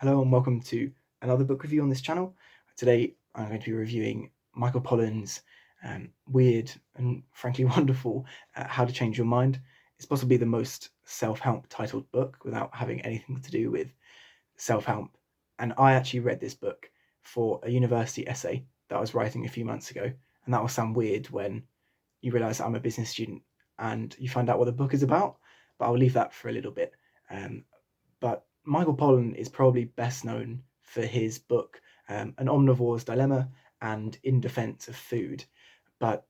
Hello and welcome to another book review on this channel. Today I'm going to be reviewing Michael Pollan's weird and frankly wonderful How to Change Your Mind. It's possibly the most self-help titled book without having anything to do with self-help. And I actually read this book for a university essay that I was writing a few months ago. And that will sound weird when you realise I'm a business student and you find out what the book is about, but I'll leave that for a little bit. But Michael Pollan is probably best known for his book, An Omnivore's Dilemma and In Defense of Food. But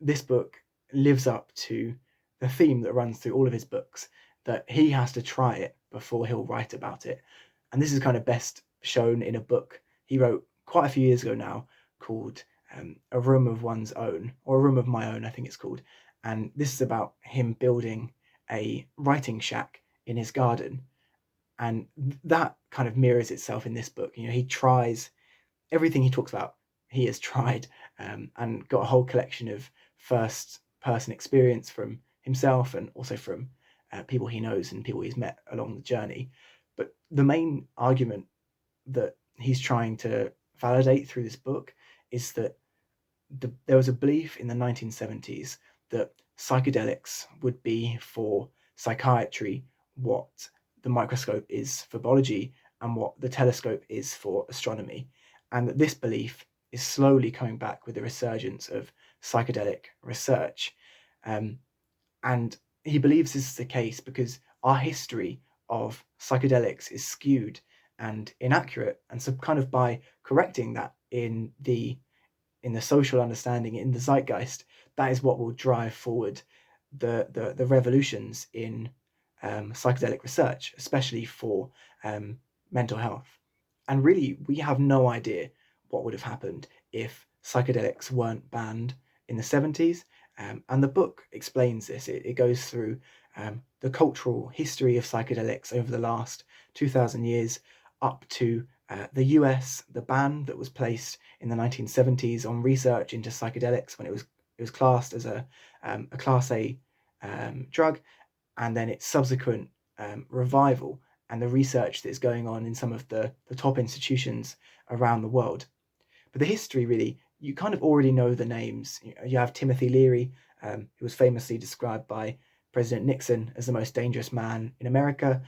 this book lives up to the theme that runs through all of his books, that he has to try it before he'll write about it. And this is kind of best shown in a book he wrote quite a few years ago now called A Room of One's Own, or A Room of My Own, I think it's called. And this is about him building a writing shack in his garden. And that kind of mirrors itself in this book. He tries everything he talks about, he has tried, and got a whole collection of first person experience from himself and also from people he knows and people he's met along the journey. But the main argument that he's trying to validate through this book is that there was a belief in the 1970s that psychedelics would be for psychiatry what the microscope is for biology and what the telescope is for astronomy, and that this belief is slowly coming back with the resurgence of psychedelic research. And he believes this is the case because our history of psychedelics is skewed and inaccurate, and so kind of by correcting that in the social understanding, in the zeitgeist, that is what will drive forward the revolutions in psychedelic research, especially for mental health. And really, we have no idea what would have happened if psychedelics weren't banned in the 70s. And the book explains this. It goes through the cultural history of psychedelics over the last 2,000 years up to the US, the ban that was placed in the 1970s on research into psychedelics when it was classed as a Class A drug, and then its subsequent revival and the research that's going on in some of the top institutions around the world. But the history, really, you kind of already know the names. You have Timothy Leary, who was famously described by President Nixon as the most dangerous man in America.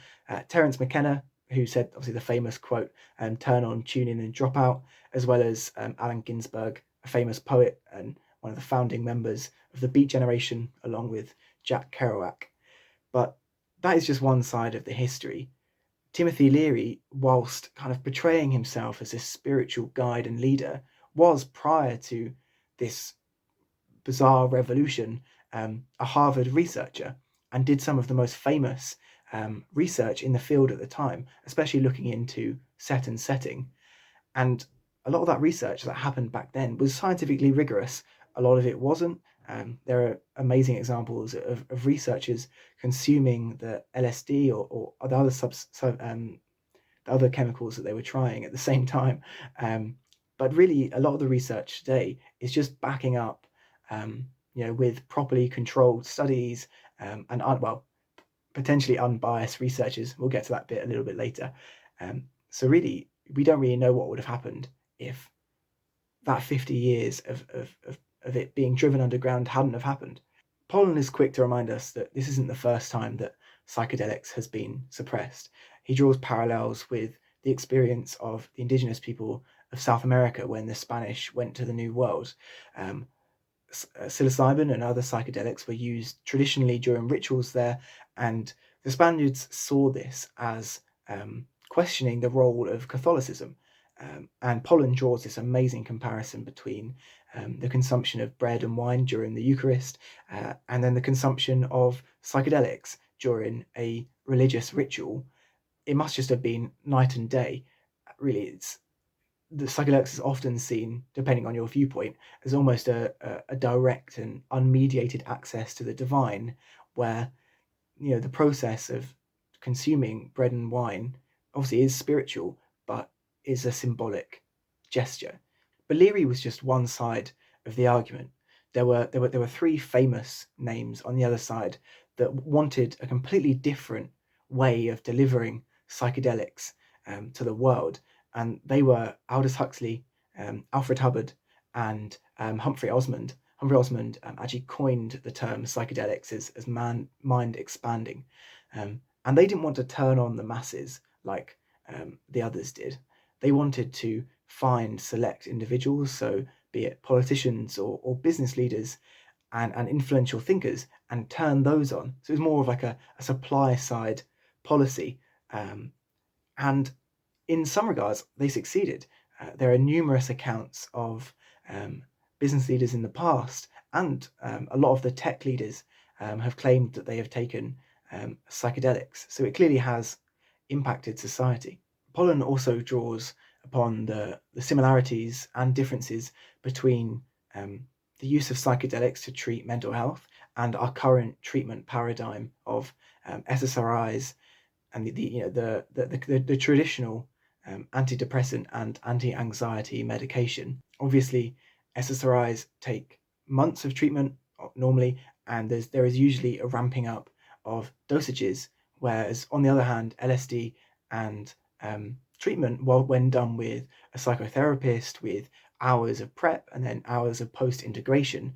Terence McKenna, who said obviously the famous quote, turn on, tune in and drop out, as well as Allen Ginsberg, a famous poet and one of the founding members of the Beat Generation, along with Jack Kerouac. But that is just one side of the history. Timothy Leary, whilst kind of portraying himself as this spiritual guide and leader, was, prior to this bizarre revolution, a Harvard researcher, and did some of the most famous research in the field at the time, especially looking into set and setting. And a lot of that research that happened back then was scientifically rigorous. A lot of it wasn't. There are amazing examples of researchers consuming the LSD or the other the other chemicals that they were trying at the same time. But really, a lot of the research today is just backing up, with properly controlled studies and potentially unbiased researchers. We'll get to that bit a little bit later. So really, we don't really know what would have happened if that 50 years of it being driven underground hadn't have happened. Pollan is quick to remind us that this isn't the first time that psychedelics has been suppressed. He draws parallels with the experience of the indigenous people of South America when the Spanish went to the New World. Psilocybin and other psychedelics were used traditionally during rituals there, and the Spaniards saw this as questioning the role of Catholicism. And Pollan draws this amazing comparison between the consumption of bread and wine during the Eucharist and then the consumption of psychedelics during a religious ritual. It must just have been night and day. Really, the psychedelics is often seen, depending on your viewpoint, as almost a direct and unmediated access to the divine, where the process of consuming bread and wine obviously is spiritual, but is a symbolic gesture. But Leary was just one side of the argument. There were three famous names on the other side that wanted a completely different way of delivering psychedelics. to the world. And they were Aldous Huxley, Alfred Hubbard, and Humphrey Osmond. Humphrey Osmond actually coined the term psychedelics as mind expanding. And they didn't want to turn on the masses like the others did. They wanted to find select individuals, so be it politicians or business leaders and influential thinkers, and turn those on. So it was more of like a supply side policy. And in some regards, they succeeded. There are numerous accounts of business leaders in the past, and a lot of the tech leaders have claimed that they have taken psychedelics. So it clearly has impacted society. Pollan also draws upon the similarities and differences between the use of psychedelics to treat mental health and our current treatment paradigm of SSRIs and the traditional antidepressant and anti-anxiety medication. Obviously, SSRIs take months of treatment normally, and there is usually a ramping up of dosages, whereas on the other hand, LSD and treatment, when done with a psychotherapist with hours of prep and then hours of post-integration,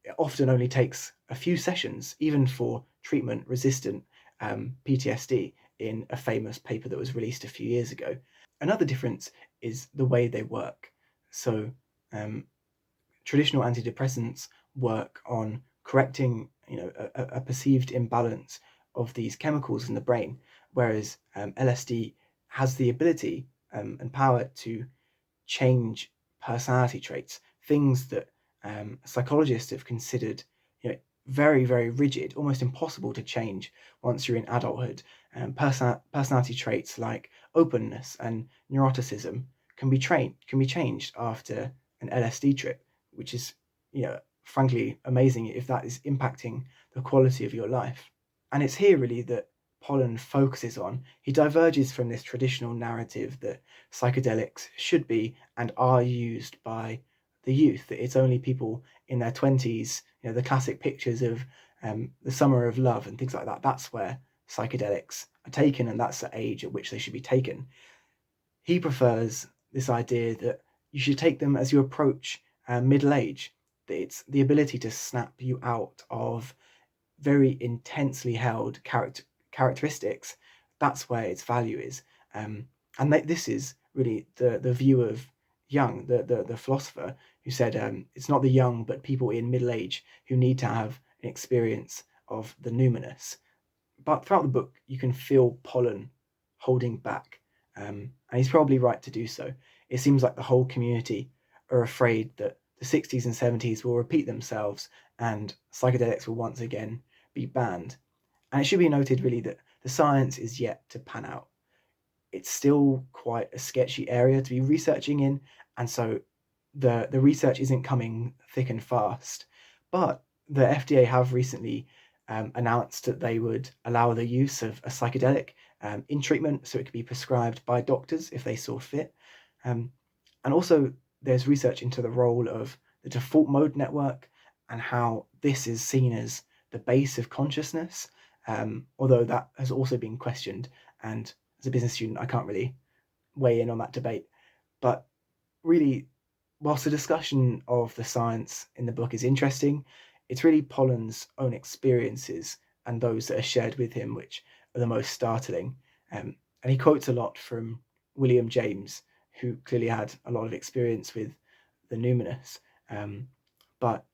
it often only takes a few sessions, even for treatment-resistant PTSD, in a famous paper that was released a few years ago. Another difference is the way they work. So traditional antidepressants work on correcting a perceived imbalance of these chemicals in the brain, whereas LSD has the ability and power to change personality traits, things that psychologists have considered very, very rigid, almost impossible to change once you're in adulthood. Personality traits like openness and neuroticism can be changed after an LSD trip, which is, frankly amazing if that is impacting the quality of your life. And it's here really that Pollan focuses on. He diverges from this traditional narrative that psychedelics should be and are used by the youth, that it's only people in their 20s, the classic pictures of the summer of love and things like that. That's where psychedelics are taken, and that's the age at which they should be taken. He prefers this idea that you should take them as you approach middle age, that it's the ability to snap you out of very intensely held characteristics. That's where its value is. And this is really the view of Jung, the philosopher, who said it's not the young, but people in middle age who need to have an experience of the numinous. But throughout the book, you can feel Pollan holding back, and he's probably right to do so. It seems like the whole community are afraid that the 60s and 70s will repeat themselves and psychedelics will once again be banned. And it should be noted really that the science is yet to pan out. It's still quite a sketchy area to be researching in, and so the research isn't coming thick and fast. But the FDA have recently announced that they would allow the use of a psychedelic in treatment, so it could be prescribed by doctors if they saw fit. And also, there's research into the role of the default mode network and how this is seen as the base of consciousness, although that has also been questioned. And as a business student, I can't really weigh in on that debate. But really, whilst the discussion of the science in the book is interesting, it's really Pollan's own experiences and those that are shared with him which are the most startling. And he quotes a lot from William James, who clearly had a lot of experience with the numinous. But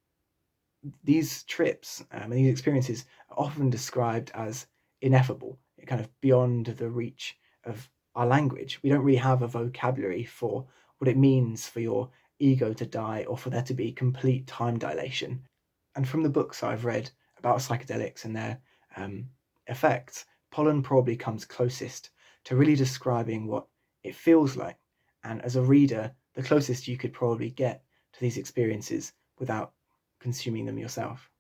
these trips and these experiences are often described as ineffable, kind of beyond the reach of our language. We don't really have a vocabulary for what it means for your ego to die or for there to be complete time dilation. And from the books I've read about psychedelics and their effects, Pollan probably comes closest to really describing what it feels like. And as a reader, the closest you could probably get to these experiences without consuming them yourself.